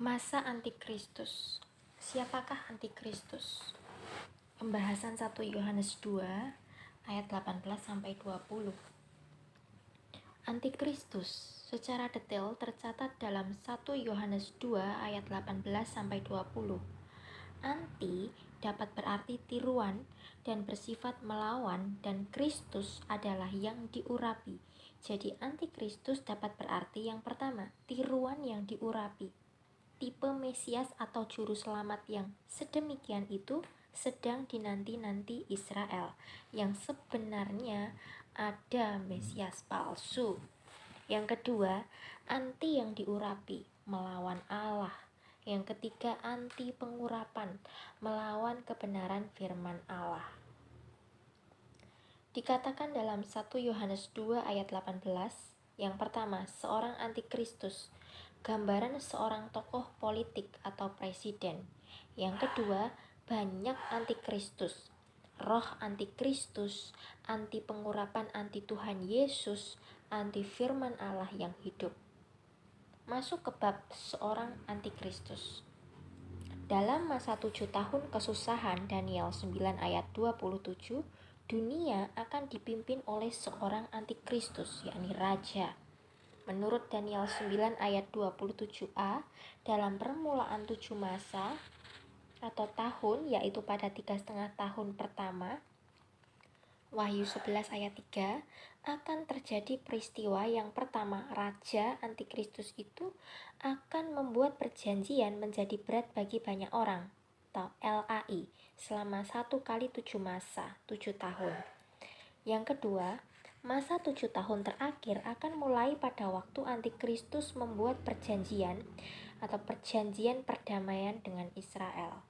Masa Antikristus. Siapakah Antikristus? Pembahasan 1 Yohanes 2 ayat 18-20. Antikristus secara detail tercatat dalam 1 Yohanes 2 ayat 18-20. Anti dapat berarti tiruan dan bersifat melawan, dan Kristus adalah yang diurapi. Jadi Antikristus dapat berarti yang pertama, tiruan yang diurapi. Tipe Mesias atau juru selamat yang sedemikian itu sedang dinanti-nanti Israel, yang sebenarnya ada Mesias palsu. Yang kedua, anti yang diurapi, melawan Allah. Yang ketiga, anti pengurapan, melawan kebenaran firman Allah. Dikatakan dalam 1 Yohanes 2 ayat 18, yang pertama, seorang antikristus, gambaran seorang tokoh politik atau presiden. Yang kedua, banyak antikristus, roh antikristus, anti pengurapan, anti Tuhan Yesus, anti firman Allah yang hidup. Masuk ke bab seorang antikristus. Dalam masa 7 tahun kesusahan, Daniel 9 ayat 27, dunia akan dipimpin oleh seorang antikristus, yakni raja. Menurut Daniel 9 ayat 27a, dalam permulaan 7 masa atau tahun, yaitu pada 3,5 tahun pertama, Wahyu 11 ayat 3, akan terjadi peristiwa yang pertama. Raja Antikristus itu akan membuat perjanjian menjadi berat bagi banyak orang, atau LAI, selama 1 kali 7 masa, 7 tahun. Yang kedua, masa 7 tahun terakhir akan mulai pada waktu Antikristus membuat perjanjian atau perjanjian perdamaian dengan Israel.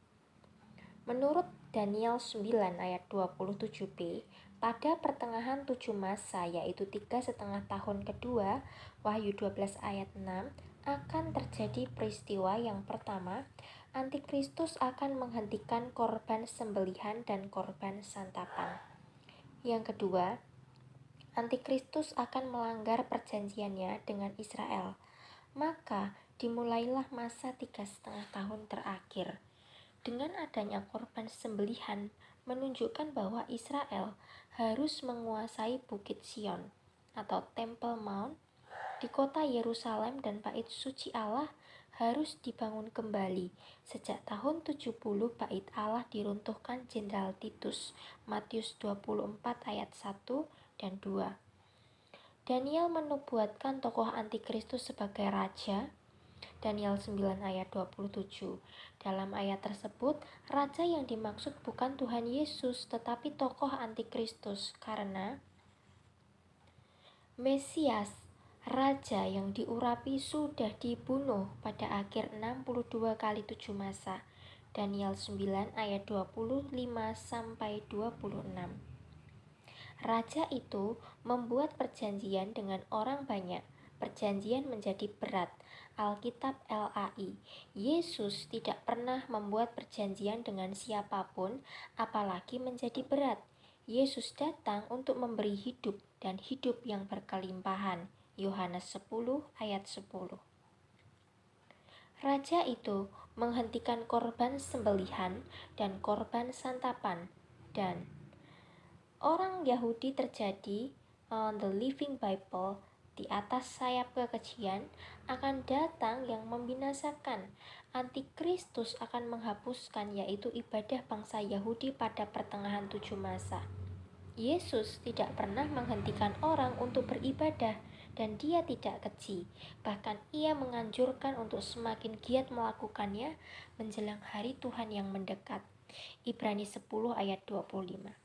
Menurut Daniel 9 ayat 27b, pada pertengahan 7 masa, yaitu 3,5 tahun kedua, Wahyu 12 ayat 6, akan terjadi peristiwa yang pertama. Antikristus akan menghentikan korban sembelihan dan korban santapan. Yang kedua, Antikristus akan melanggar perjanjiannya dengan Israel. Maka dimulailah masa 3,5 tahun terakhir. Dengan adanya korban sembelihan menunjukkan bahwa Israel harus menguasai Bukit Sion atau Temple Mount di kota Yerusalem, dan bait suci Allah harus dibangun kembali. Sejak tahun 70 bait Allah diruntuhkan Jenderal Titus, Matius 24 ayat 1 dan 2. Daniel menubuatkan tokoh antikristus sebagai raja, Daniel 9 ayat 27. Dalam ayat tersebut, raja yang dimaksud bukan Tuhan Yesus, tetapi tokoh antikristus, karena Mesias, raja yang diurapi, sudah dibunuh pada akhir 62 kali 7 masa. Daniel 9 ayat 25-26. Raja itu membuat perjanjian dengan orang banyak. Perjanjian menjadi berat. Alkitab LAI. Yesus tidak pernah membuat perjanjian dengan siapapun, apalagi menjadi berat. Yesus datang untuk memberi hidup, dan hidup yang berkelimpahan. Yohanes 10 ayat 10. Raja itu menghentikan korban sembelihan dan korban santapan, dan orang Yahudi terjadi on the Living Bible, di atas sayap kekejian akan datang yang membinasakan. Antikristus akan menghapuskan, yaitu ibadah bangsa Yahudi pada pertengahan 7 masa. Yesus tidak pernah menghentikan orang untuk beribadah, dan dia tidak keji. Bahkan ia menganjurkan untuk semakin giat melakukannya menjelang hari Tuhan yang mendekat. Ibrani 10 ayat 25.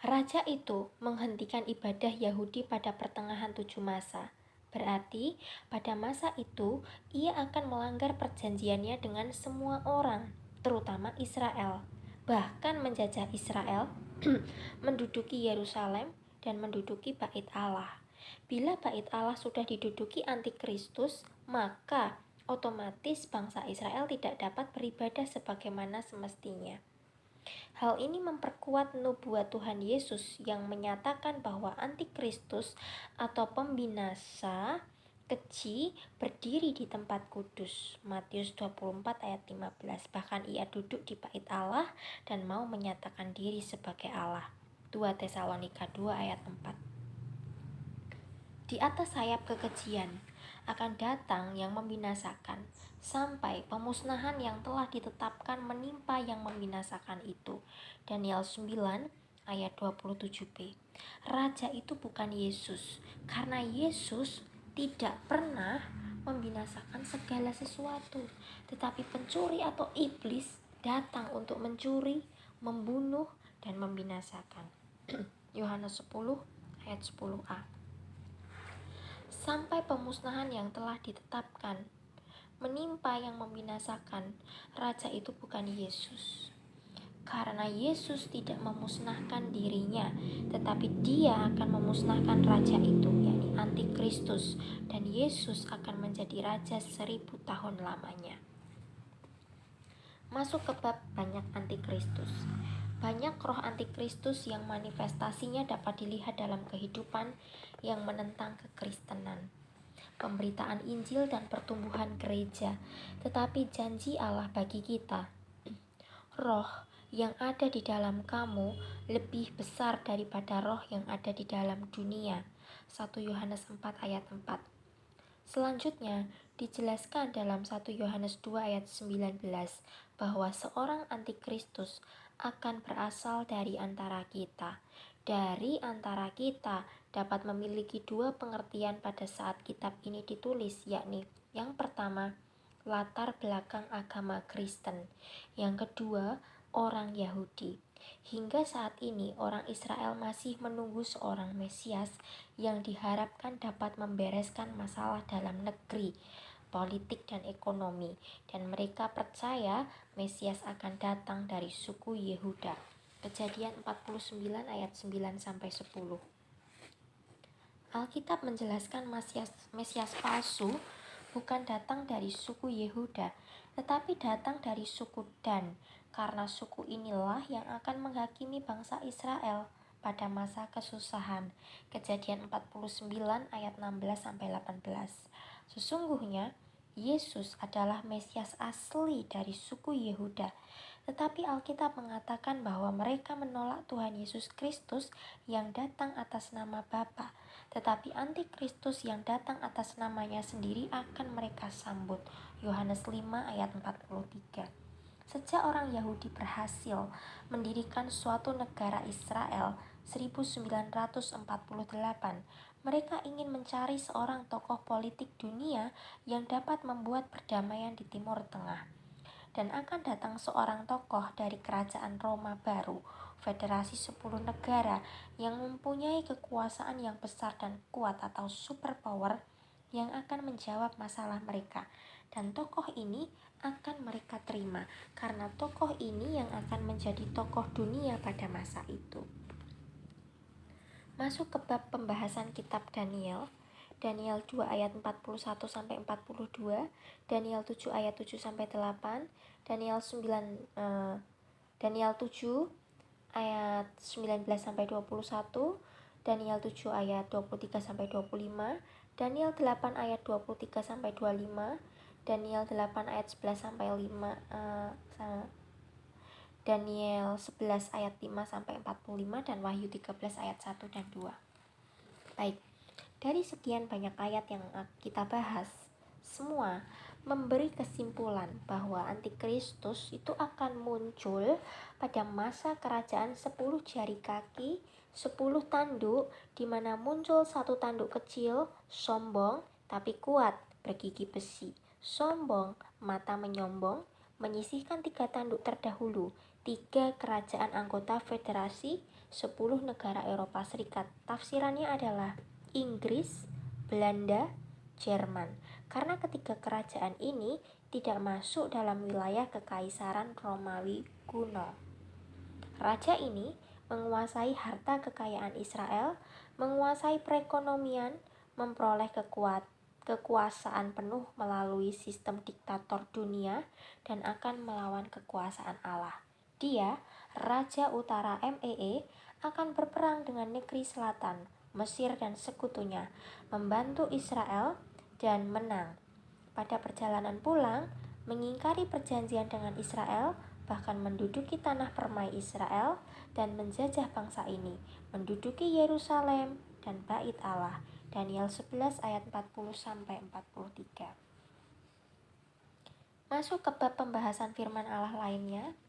Raja itu menghentikan ibadah Yahudi pada pertengahan 7 masa. Berarti pada masa itu ia akan melanggar perjanjiannya dengan semua orang, terutama Israel. Bahkan menjajah Israel, menduduki Yerusalem, dan menduduki bait Allah. Bila bait Allah sudah diduduki antikristus, maka otomatis bangsa Israel tidak dapat beribadah sebagaimana semestinya. Hal ini memperkuat nubuat Tuhan Yesus yang menyatakan bahwa antikristus atau pembinasa keji berdiri di tempat kudus. Matius 24 ayat 15. Bahkan ia duduk di bait Allah dan mau menyatakan diri sebagai Allah. 2 Tesalonika 2 ayat 4. Di atas sayap kekejian akan datang yang membinasakan, sampai pemusnahan yang telah ditetapkan menimpa yang membinasakan itu. Daniel 9 ayat 27b. Raja itu bukan Yesus, karena Yesus tidak pernah membinasakan segala sesuatu, tetapi pencuri atau iblis datang untuk mencuri, membunuh, dan membinasakan. Yohanes 10 ayat 10a. Sampai pemusnahan yang telah ditetapkan menimpa yang membinasakan, raja itu bukan Yesus. Karena Yesus tidak memusnahkan dirinya, tetapi dia akan memusnahkan raja itu, yakni antikristus, dan Yesus akan menjadi raja 1000 tahun lamanya. Masuk ke bab banyak antikristus. Banyak roh antikristus yang manifestasinya dapat dilihat dalam kehidupan yang menentang kekristenan, pemberitaan Injil dan pertumbuhan gereja. Tetapi janji Allah bagi kita, roh yang ada di dalam kamu lebih besar daripada roh yang ada di dalam dunia. 1 Yohanes 4 ayat 4. Selanjutnya dijelaskan dalam 1 Yohanes 2 ayat 19 bahwa seorang antikristus akan berasal dari antara kita. Dari antara kita dapat memiliki dua pengertian pada saat kitab ini ditulis, yakni yang pertama, latar belakang agama Kristen. Yang kedua, orang Yahudi. Hingga saat ini orang Israel masih menunggu seorang Mesias yang diharapkan dapat membereskan masalah dalam negeri, politik dan ekonomi, dan mereka percaya Mesias akan datang dari suku Yehuda. Kejadian 49 ayat 9-10. Alkitab menjelaskan Mesias palsu bukan datang dari suku Yehuda, tetapi datang dari suku Dan, karena suku inilah yang akan menghakimi bangsa Israel pada masa kesusahan. Kejadian 49 ayat 16-18. Sesungguhnya Yesus adalah Mesias asli dari suku Yehuda, tetapi Alkitab mengatakan bahwa mereka menolak Tuhan Yesus Kristus yang datang atas nama Bapa, tetapi antikristus yang datang atas namanya sendiri akan mereka sambut. Yohanes 5 ayat 43. Sejak orang Yahudi berhasil mendirikan suatu negara Israel 1948, mereka ingin mencari seorang tokoh politik dunia yang dapat membuat perdamaian di Timur Tengah. Dan akan datang seorang tokoh dari kerajaan Roma baru, federasi 10 negara yang mempunyai kekuasaan yang besar dan kuat atau superpower yang akan menjawab masalah mereka. Dan tokoh ini akan mereka terima, karena tokoh ini yang akan menjadi tokoh dunia pada masa itu. Masuk ke bab pembahasan kitab Daniel. Daniel 2 ayat 41-42, Daniel 7 ayat 7-8, Daniel 7 ayat 19-21, Daniel 7 ayat 23-25, Daniel 8 ayat 23-25, Daniel 8 ayat 11-5, Daniel 11 ayat 5-45, dan Wahyu 13 ayat 1 dan 2. Baik, dari sekian banyak ayat yang kita bahas, semua memberi kesimpulan bahwa antikristus itu akan muncul pada masa kerajaan 10 jari kaki, 10 tanduk, di mana muncul satu tanduk kecil, sombong tapi kuat, bergigi besi. Sombong, mata menyombong, menyisihkan 3 tanduk terdahulu, 3 kerajaan anggota federasi 10 negara Eropa Serikat. Tafsirannya adalah Inggris, Belanda, Jerman, karena ketiga kerajaan ini tidak masuk dalam wilayah kekaisaran Romawi kuno. Raja ini menguasai harta kekayaan Israel, menguasai perekonomian, memperoleh kekuasaan penuh melalui sistem diktator dunia, dan akan melawan kekuasaan Allah. Dia, Raja Utara MEE, akan berperang dengan negeri selatan, Mesir dan sekutunya, membantu Israel dan menang. Pada perjalanan pulang, mengingkari perjanjian dengan Israel, bahkan menduduki tanah permai Israel dan menjajah bangsa ini, menduduki Yerusalem dan Bait Allah. Daniel 11 ayat 40-43. Masuk ke bab pembahasan firman Allah lainnya.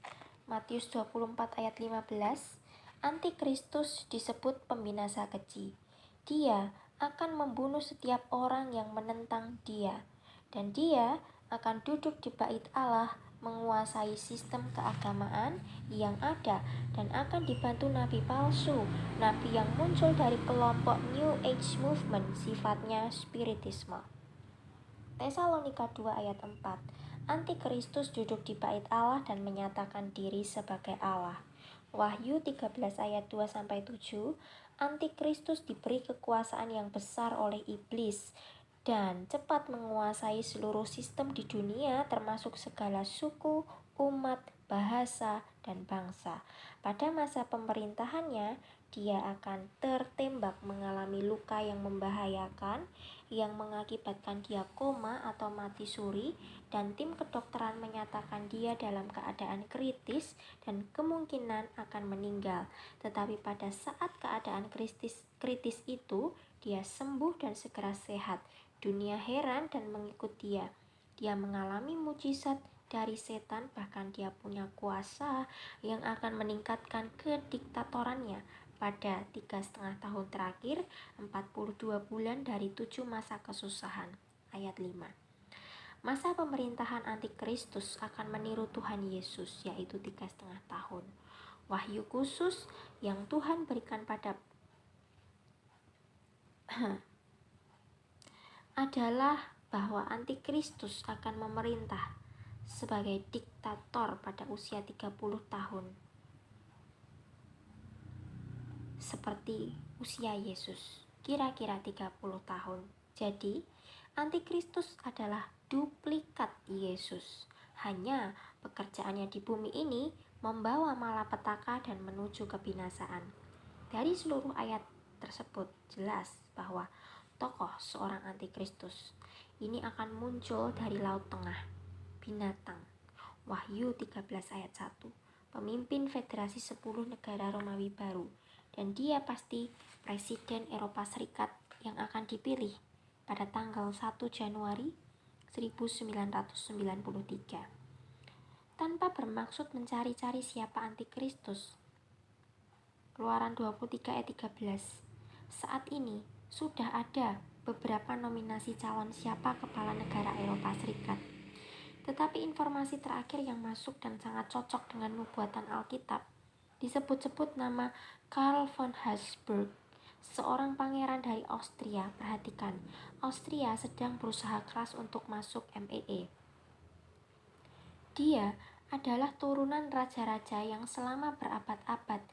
Matius 24 ayat 15. Antikristus disebut pembinasa keji. Dia akan membunuh setiap orang yang menentang dia, dan dia akan duduk di Bait Allah, menguasai sistem keagamaan yang ada, dan akan dibantu nabi palsu, nabi yang muncul dari kelompok New Age Movement, sifatnya spiritisme. Tesalonika 2 ayat 4. Antikristus duduk di Bait Allah dan menyatakan diri sebagai Allah. Wahyu 13 ayat 2-7. Antikristus diberi kekuasaan yang besar oleh iblis dan cepat menguasai seluruh sistem di dunia, termasuk segala suku, umat, bahasa, dan bangsa. Pada masa pemerintahannya, dia akan tertembak, mengalami luka yang membahayakan yang mengakibatkan dia koma atau mati suri, dan tim kedokteran menyatakan dia dalam keadaan kritis dan kemungkinan akan meninggal. Tetapi pada saat keadaan kritis itu, dia sembuh dan segera sehat. Dunia heran dan mengikut dia. Dia mengalami mujizat dari setan, bahkan dia punya kuasa yang akan meningkatkan kediktatorannya. Pada 3,5 tahun terakhir, 42 bulan dari 7 masa kesusahan. Ayat 5. Masa pemerintahan antikristus akan meniru Tuhan Yesus, yaitu 3,5 tahun. Wahyu khusus yang Tuhan berikan pada adalah bahwa antikristus akan memerintah sebagai diktator pada usia 30 tahun. Seperti usia Yesus, kira-kira 30 tahun. Jadi, antikristus adalah duplikat Yesus. Hanya pekerjaannya di bumi ini membawa malapetaka dan menuju kebinasaan. Dari seluruh ayat tersebut jelas bahwa tokoh seorang antikristus ini akan muncul dari Laut Tengah, binatang. Wahyu 13 ayat 1. Pemimpin Federasi 10 negara Romawi baru, dan dia pasti Presiden Eropa Serikat yang akan dipilih pada tanggal 1 Januari 1993. Tanpa bermaksud mencari-cari siapa antikristus. Keluaran 23 ayat 13. Saat ini sudah ada beberapa nominasi calon siapa kepala negara Eropa Serikat. Tetapi informasi terakhir yang masuk dan sangat cocok dengan nubuatan Alkitab, disebut-sebut nama Karl von Habsburg, seorang pangeran dari Austria. Perhatikan, Austria sedang berusaha keras untuk masuk MEE. Dia adalah turunan raja-raja yang selama berabad-abad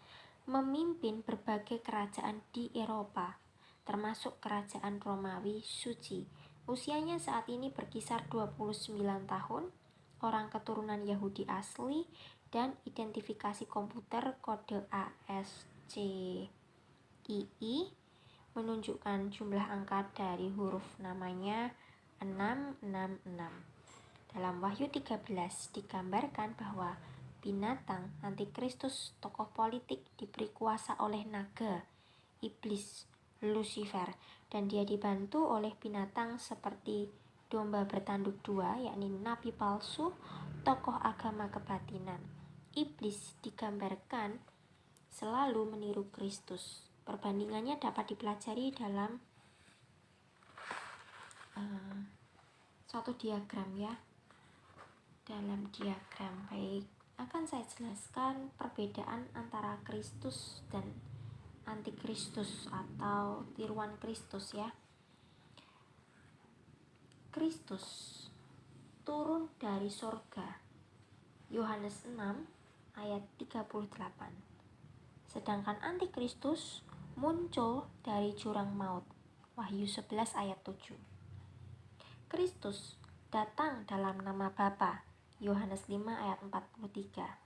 memimpin berbagai kerajaan di Eropa, termasuk kerajaan Romawi suci. Usianya saat ini berkisar 29 tahun, orang keturunan Yahudi asli, dan identifikasi komputer kode ASCII menunjukkan jumlah angka dari huruf namanya 666. Dalam Wahyu 13 digambarkan bahwa binatang antikristus, tokoh politik, diberi kuasa oleh naga, iblis, Lucifer, dan dia dibantu oleh binatang seperti domba bertanduk dua, yakni nabi palsu, tokoh agama kebatinan. Iblis digambarkan selalu meniru Kristus. Perbandingannya dapat dipelajari dalam suatu diagram ya. Dalam diagram, baik, akan saya jelaskan perbedaan antara Kristus dan antikristus atau tiruan Kristus ya. Kristus turun dari sorga, Yohanes 6 ayat 38. Sedangkan antikristus muncul dari jurang maut, Wahyu 11 ayat 7. Kristus datang dalam nama Bapa, Yohanes 5 ayat 43.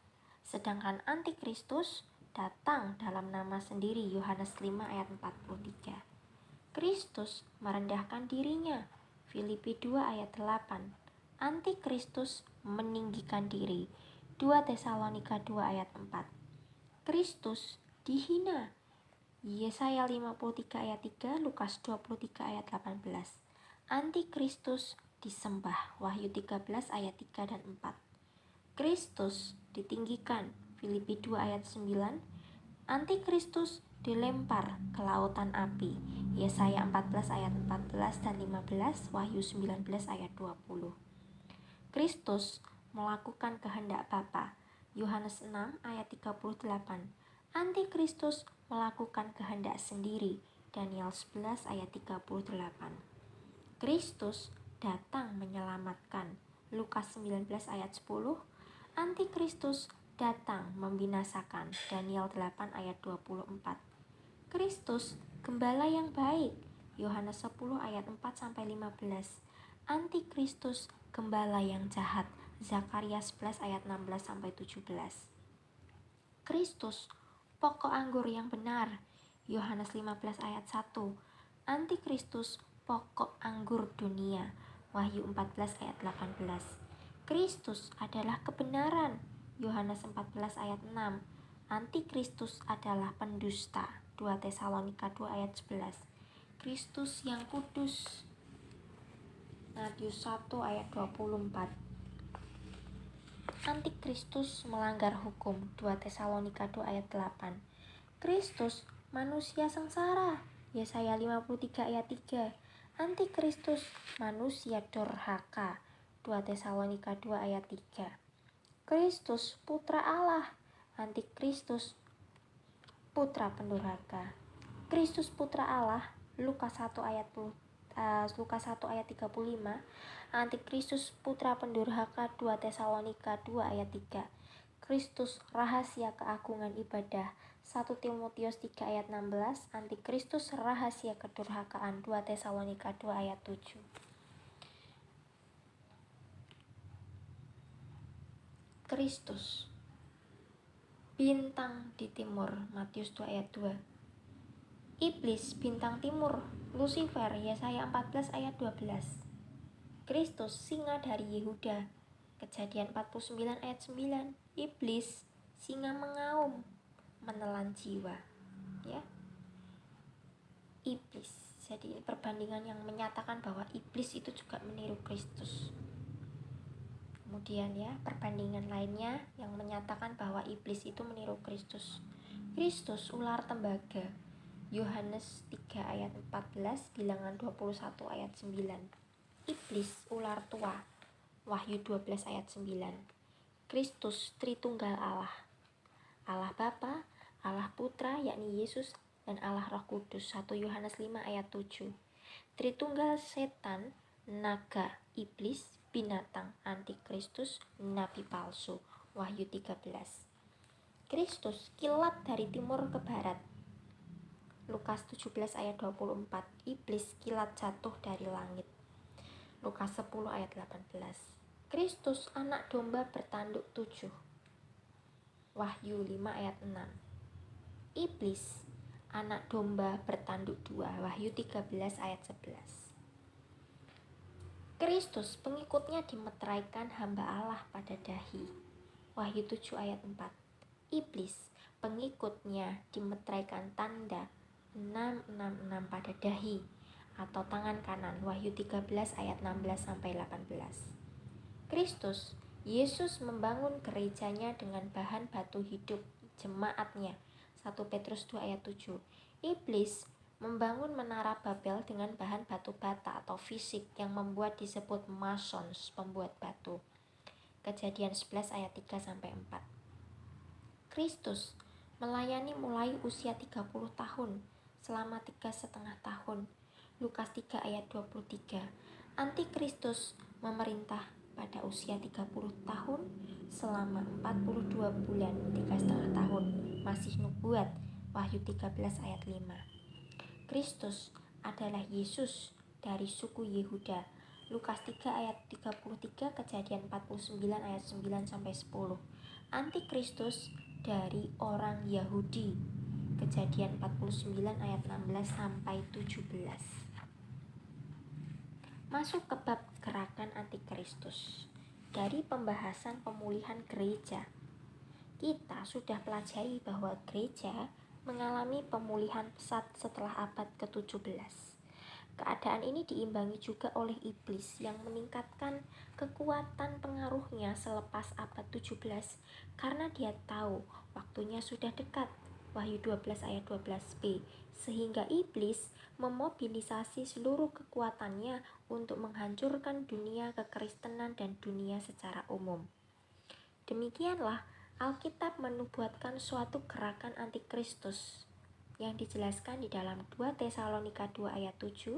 Sedangkan antikristus datang dalam nama sendiri, Yohanes 5 ayat 43. Kristus merendahkan dirinya, Filipi 2 ayat 8. Antikristus meninggikan diri. 2 Tesalonika 2 ayat 4. Kristus dihina. Yesaya 53 ayat 3, Lukas 23 ayat 18. Antikristus disembah. Wahyu 13 ayat 3 dan 4. Kristus ditinggikan. Filipi 2 ayat 9. Antikristus dilempar ke lautan api. Yesaya 14 ayat 14 dan 15, Wahyu 19 ayat 20. Kristus melakukan kehendak Bapa. Yohanes 6 ayat 38. Antikristus melakukan kehendak sendiri. Daniel 11 ayat 38. Kristus datang menyelamatkan. Lukas 19 ayat 10. Antikristus datang membinasakan. Daniel 8 ayat 24. Kristus gembala yang baik. Yohanes 10 ayat 4 sampai 15. Antikristus gembala yang jahat. Zakaria 11 ayat 16 sampai 17. Kristus pokok anggur yang benar. Yohanes 15 ayat 1. Antikristus pokok anggur dunia. Wahyu 14 ayat 18. Kristus adalah kebenaran. Yohanes 14 ayat 6. Antikristus adalah pendusta. 2 Tesalonika 2 ayat 11. Kristus yang kudus. Matius 1 ayat 24. Antikristus melanggar hukum. 2 Tesalonika 2 ayat 8. Kristus manusia sengsara. Yesaya 53 ayat 3. Antikristus manusia durhaka. 2 Tesalonika 2 ayat 3. Kristus putra Allah. Antikristus putra pendurhaka. Kristus putra Allah. Lukas 1 ayat 35. Antikristus putra pendurhaka. 2 Tesalonika 2 ayat 3. Kristus rahasia keagungan ibadah. 1 Timotius 3 ayat 16. Antikristus rahasia kedurhakaan. 2 Tesalonika 2 ayat 7. Kristus bintang di timur. Matius 2 ayat 2. Iblis bintang timur. Lucifer. Yesaya 14 ayat 12. Kristus singa dari Yehuda. Kejadian 49 ayat 9. Iblis singa mengaum, menelan jiwa. Ya. Iblis. Jadi perbandingan yang menyatakan bahwa iblis itu juga meniru Kristus. Kemudian ya, perbandingan lainnya yang menyatakan bahwa iblis itu meniru Kristus. Kristus ular tembaga. Yohanes 3 ayat 14, Bilangan 21 ayat 9. Iblis ular tua. Wahyu 12 ayat 9. Kristus Tritunggal Allah. Allah Bapa, Allah Putra yakni Yesus, dan Allah Roh Kudus. 1 Yohanes 5 ayat 7. Tritunggal setan, naga, iblis, binatang, antikristus, nabi palsu. Wahyu 13. Kristus kilat dari timur ke barat. Lukas 17 ayat 24. Iblis kilat jatuh dari langit. Lukas 10 ayat 18. Kristus anak domba bertanduk 7. Wahyu 5 ayat 6. Iblis anak domba bertanduk 2. Wahyu 13 ayat 11. Kristus pengikutnya dimeteraikan hamba Allah pada dahi. Wahyu 7 ayat 4. Iblis pengikutnya dimeteraikan tanda 666 pada dahi atau tangan kanan. Wahyu 13 ayat 16 sampai 18. Kristus Yesus membangun gerejanya dengan bahan batu hidup jemaatnya. 1 Petrus 2 ayat 7. Iblis membangun menara Babel dengan bahan batu bata atau fisik yang membuat disebut masons, pembuat batu. Kejadian 11 ayat 3 sampai 4. Kristus melayani mulai usia 30 tahun selama 3,5 tahun. Lukas 3 ayat 23. Antikristus memerintah pada usia 30 tahun selama 42 bulan 3,5 tahun. Masih nubuat. Wahyu 13 ayat 5. Kristus adalah Yesus dari suku Yehuda. Lukas 3 ayat 33, Kejadian 49 ayat 9 sampai 10. Antikristus dari orang Yahudi. Kejadian 49 ayat 16 sampai 17. Masuk ke bab gerakan antikristus. Dari pembahasan pemulihan gereja, kita sudah pelajari bahwa gereja mengalami pemulihan pesat setelah abad ke-17. Keadaan ini diimbangi juga oleh iblis yang meningkatkan kekuatan pengaruhnya selepas abad 17 karena dia tahu waktunya sudah dekat. Wahyu 12 ayat 12b. Sehingga iblis memobilisasi seluruh kekuatannya untuk menghancurkan dunia kekristenan dan dunia secara umum. Demikianlah Alkitab menubuatkan suatu gerakan antikristus yang dijelaskan di dalam 2 Tesalonika 2 ayat 7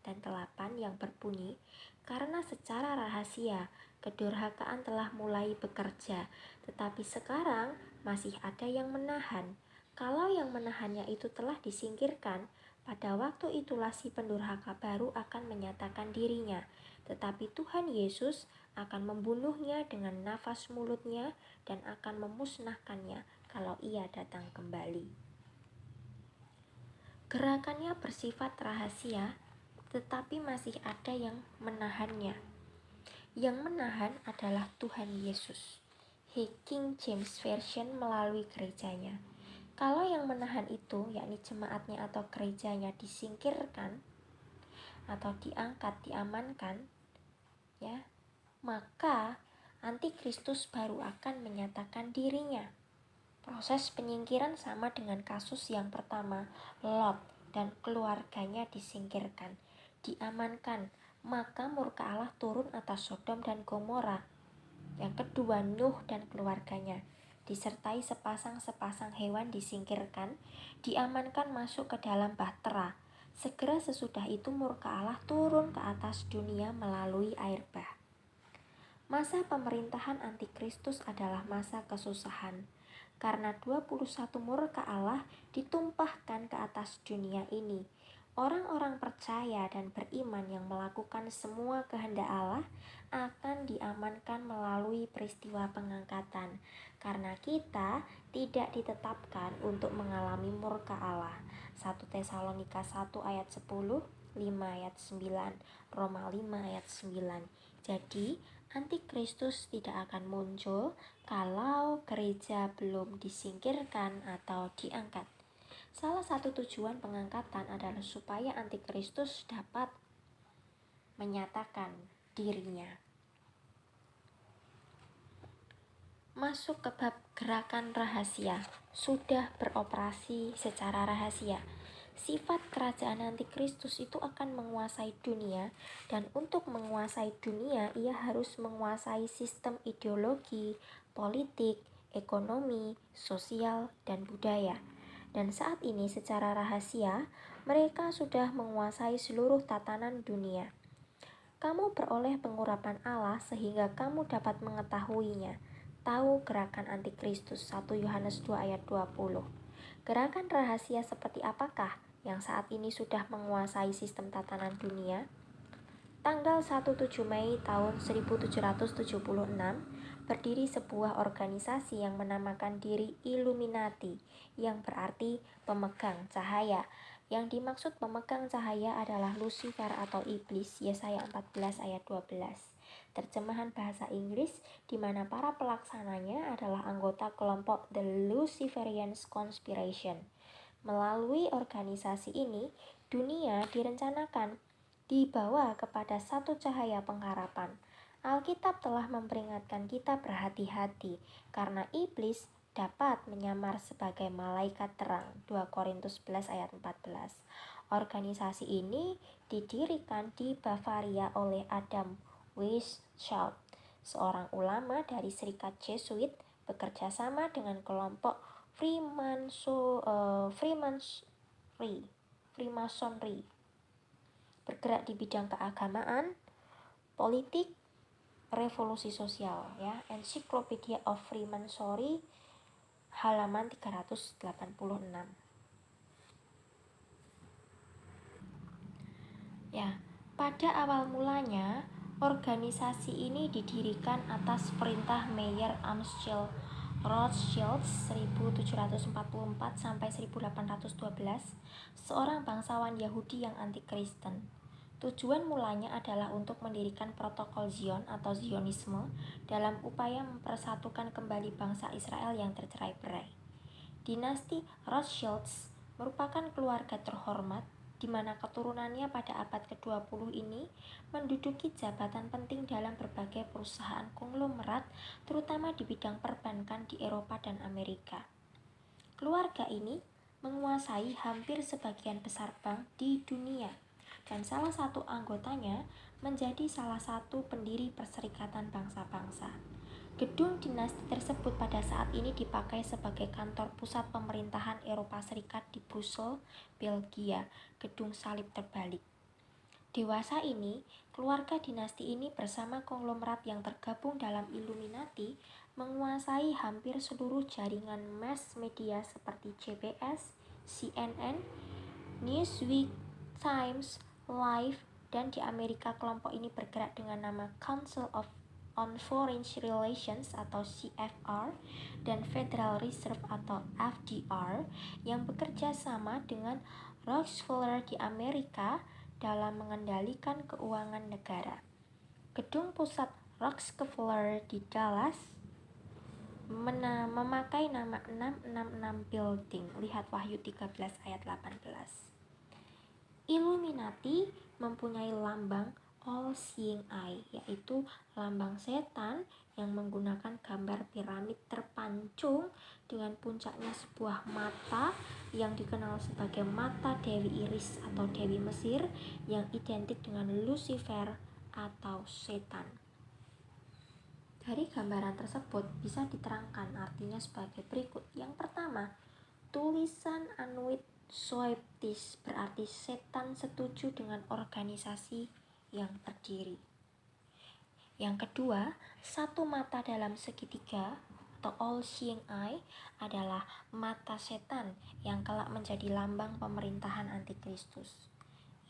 dan 8 yang berbunyi, karena secara rahasia kedurhakaan telah mulai bekerja, tetapi sekarang masih ada yang menahan. Kalau yang menahannya itu telah disingkirkan, pada waktu itulah si pendurhaka baru akan menyatakan dirinya, tetapi Tuhan Yesus akan membunuhnya dengan nafas mulutnya dan akan memusnahkannya kalau ia datang kembali. Gerakannya bersifat rahasia, tetapi masih ada yang menahannya. Yang menahan adalah Tuhan Yesus. King James Version melalui gerejanya. Kalau yang menahan itu, yakni jemaatnya atau gerejanya disingkirkan atau diangkat, diamankan, ya, maka antikristus baru akan menyatakan dirinya. Proses penyingkiran sama dengan kasus yang pertama, Lot dan keluarganya disingkirkan, diamankan, maka murka Allah turun atas Sodom dan Gomora. Yang kedua, Nuh dan keluarganya, disertai sepasang hewan disingkirkan, diamankan masuk ke dalam bahtera. Segera sesudah itu murka Allah turun ke atas dunia melalui air bah. Masa pemerintahan antikristus adalah masa kesusahan, karena 21 murka Allah ditumpahkan ke atas dunia ini. Orang-orang percaya dan beriman yang melakukan semua kehendak Allah akan diamankan melalui peristiwa pengangkatan, karena kita tidak ditetapkan untuk mengalami murka Allah. 1 Tesalonika 1 ayat 10, 5 ayat 9, Roma 5 ayat 9. Jadi, antikristus tidak akan muncul kalau gereja belum disingkirkan atau diangkat. Salah satu tujuan pengangkatan adalah supaya antikristus dapat menyatakan dirinya. Masuk ke bab gerakan rahasia. Sudah beroperasi secara rahasia. Sifat kerajaan antikristus itu akan menguasai dunia, dan untuk menguasai dunia ia harus menguasai sistem ideologi, politik, ekonomi, sosial, dan budaya. Dan saat ini secara rahasia mereka sudah menguasai seluruh tatanan dunia. Kamu beroleh pengurapan Allah sehingga kamu dapat mengetahuinya. Tahu gerakan antikristus. 1 Yohanes 2 ayat 20. Gerakan rahasia seperti apakah yang saat ini sudah menguasai sistem tatanan dunia? Tanggal 17 Mei tahun 1776 berdiri sebuah organisasi yang menamakan diri Illuminati, yang berarti pemegang cahaya. Yang dimaksud pemegang cahaya adalah Lucifer atau iblis, Yesaya 14 ayat 12. Terjemahan bahasa Inggris di mana para pelaksananya adalah anggota kelompok The Luciferian Conspiration. Melalui organisasi ini, dunia direncanakan dibawa kepada satu cahaya pengharapan. Alkitab telah memperingatkan kita berhati-hati karena iblis dapat menyamar sebagai malaikat terang. 2 Korintus 11 ayat 14. Organisasi ini didirikan di Bavaria oleh Adam Weishaupt, seorang ulama dari Serikat Jesuit, bekerja sama dengan kelompok Freemasonry, bergerak di bidang keagamaan, politik, revolusi sosial, ya. Encyclopedia of Freemasonry halaman 386. Ya, pada awal mulanya organisasi ini didirikan atas perintah Mayer Amschel Rothschild 1744 sampai 1812, seorang bangsawan Yahudi yang anti-Kristen. Tujuan mulanya adalah untuk mendirikan protokol Zion atau Zionisme dalam upaya mempersatukan kembali bangsa Israel yang tercerai-berai. Dinasti Rothschilds merupakan keluarga terhormat di mana keturunannya pada abad ke-20 ini menduduki jabatan penting dalam berbagai perusahaan konglomerat, terutama di bidang perbankan di Eropa dan Amerika. Keluarga ini menguasai hampir sebagian besar bank di dunia, dan salah satu anggotanya menjadi salah satu pendiri Perserikatan Bangsa-Bangsa. Gedung dinasti tersebut pada saat ini dipakai sebagai kantor pusat pemerintahan Eropa Serikat di Brussel, Belgia, gedung salib terbalik. Dewasa ini, keluarga dinasti ini bersama konglomerat yang tergabung dalam Illuminati menguasai hampir seluruh jaringan mass media seperti CBS, CNN, Newsweek, Times, Life, dan di Amerika kelompok ini bergerak dengan nama Council on Foreign Relations atau CFR dan Federal Reserve atau FDR yang bekerja sama dengan Rockefeller di Amerika dalam mengendalikan keuangan negara. Gedung pusat Rockefeller di Dallas memakai nama 666 Building. Lihat Wahyu 13 ayat 18. Illuminati mempunyai lambang All-Seeing Eye, yaitu lambang setan yang menggunakan gambar piramid terpancung dengan puncaknya sebuah mata yang dikenal sebagai mata Dewi Iris atau Dewi Mesir yang identik dengan Lucifer atau setan. Dari gambaran tersebut bisa diterangkan artinya sebagai berikut. Yang pertama, tulisan Anuit Zoeptis berarti setan setuju dengan organisasi yang berdiri. Yang kedua, satu mata dalam segitiga atau all-seeing eye adalah mata setan yang kelak menjadi lambang pemerintahan antikristus.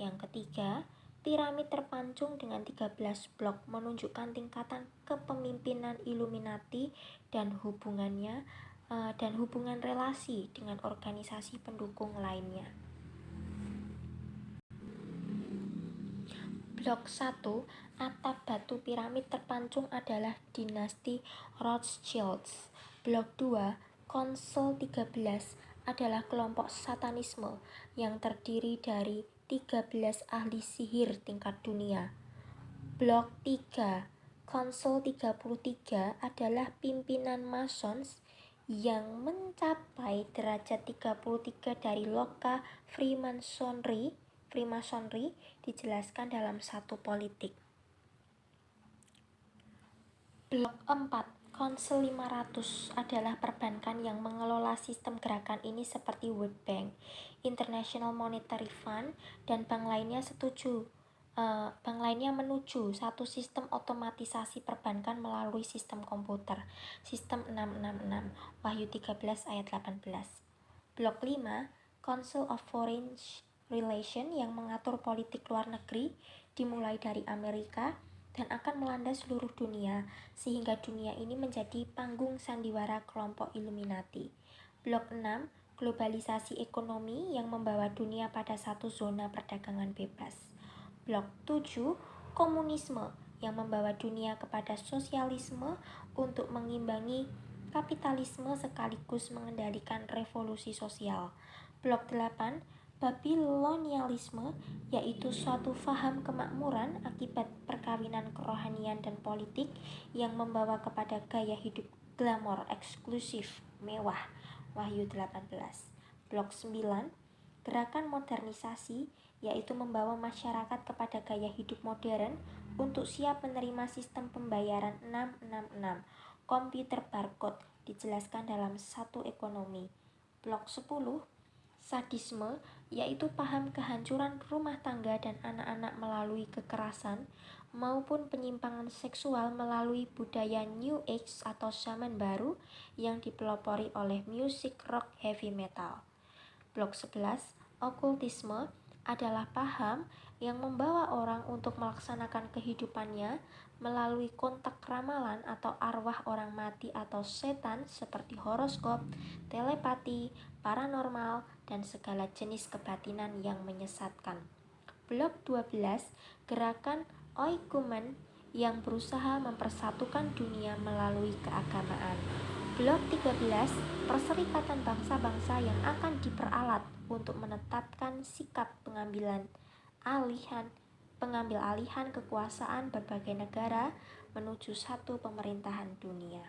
Yang ketiga, piramid terpancung dengan 13 blok menunjukkan tingkatan kepemimpinan Illuminati dan hubungan relasi dengan organisasi pendukung lainnya. Blok 1, atap batu piramid terpancung adalah dinasti Rothschilds. Blok 2, Konsel 13 adalah kelompok satanisme yang terdiri dari 13 ahli sihir tingkat dunia. Blok 3, Konsel 33 adalah pimpinan Masons yang mencapai derajat 33 dari loka Freemasonry dijelaskan dalam satu politik. Blok 4, Konsel 500 adalah perbankan yang mengelola sistem gerakan ini seperti World Bank, International Monetary Fund, dan bank lainnya menuju satu sistem otomatisasi perbankan melalui sistem komputer, sistem 666, Wahyu 13 ayat 18. Blok 5, Council of Foreign Relations yang mengatur politik luar negeri dimulai dari Amerika dan akan melanda seluruh dunia, sehingga dunia ini menjadi panggung sandiwara kelompok Illuminati. Blok 6, globalisasi ekonomi yang membawa dunia pada satu zona perdagangan bebas. Blok 7, komunisme yang membawa dunia kepada sosialisme untuk mengimbangi kapitalisme sekaligus mengendalikan revolusi sosial. Blok 8, Babilonialisme, yaitu suatu faham kemakmuran akibat perkawinan kerohanian dan politik yang membawa kepada gaya hidup glamor, eksklusif, mewah. Wahyu 18. Blok 9, gerakan modernisasi, yaitu membawa masyarakat kepada gaya hidup modern untuk siap menerima sistem pembayaran 666, komputer barcode, dijelaskan dalam satu ekonomi. Blok 10, sadisme, yaitu paham kehancuran rumah tangga dan anak-anak melalui kekerasan maupun penyimpangan seksual melalui budaya New Age atau zaman baru yang dipelopori oleh musik rock heavy metal. Blok 11, okultisme adalah paham yang membawa orang untuk melaksanakan kehidupannya melalui kontak ramalan atau arwah orang mati atau setan seperti horoskop, telepati, paranormal, dan segala jenis kebatinan yang menyesatkan. Blok 12, gerakan oikumen yang berusaha mempersatukan dunia melalui keagamaan. Blok 13, perserikatan bangsa-bangsa yang akan diperalat untuk menetapkan sikap pengambil alihan kekuasaan berbagai negara menuju satu pemerintahan dunia.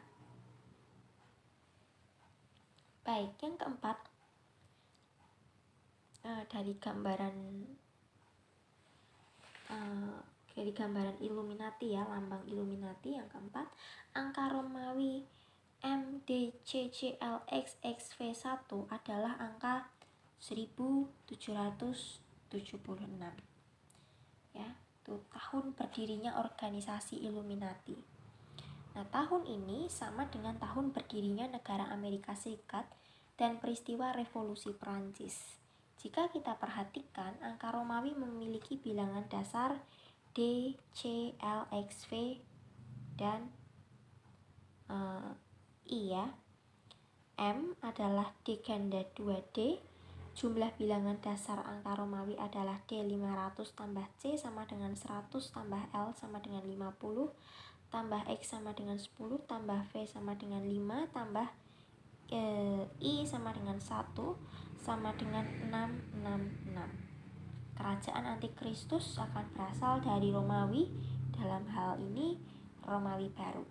Baik, yang keempat, dari gambaran Illuminati ya, lambang Illuminati. Yang keempat, angka Romawi MDCCLXXV1 adalah angka 1776 ya, itu tahun berdirinya organisasi Illuminati. Nah, tahun ini sama dengan tahun berdirinya negara Amerika Serikat dan peristiwa revolusi Perancis. Jika kita perhatikan, angka Romawi memiliki bilangan dasar D, C, L, X, V, dan I ya. M adalah D ganda 2D. Jumlah bilangan dasar angka Romawi adalah D500 tambah C sama dengan 100 tambah L sama dengan 50 tambah X sama dengan 10 tambah V sama dengan 5 tambah I sama dengan 1 sama dengan 666. Kerajaan antikristus akan berasal dari Romawi, dalam hal ini Romawi baru.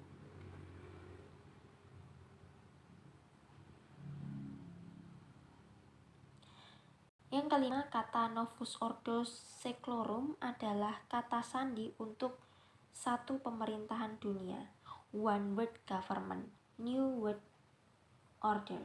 Yang kelima, kata Novus Ordo Seclorum adalah kata sandi untuk satu pemerintahan dunia, one world government, new world order.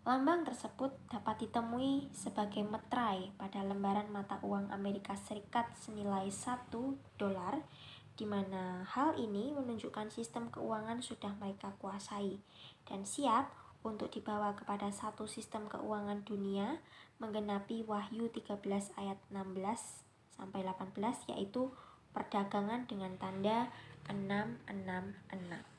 Lambang tersebut dapat ditemui sebagai metrai pada lembaran mata uang Amerika Serikat senilai $1, di mana hal ini menunjukkan sistem keuangan sudah mereka kuasai dan siap untuk dibawa kepada satu sistem keuangan dunia menggenapi Wahyu 13 ayat 16-18, yaitu perdagangan dengan tanda 666.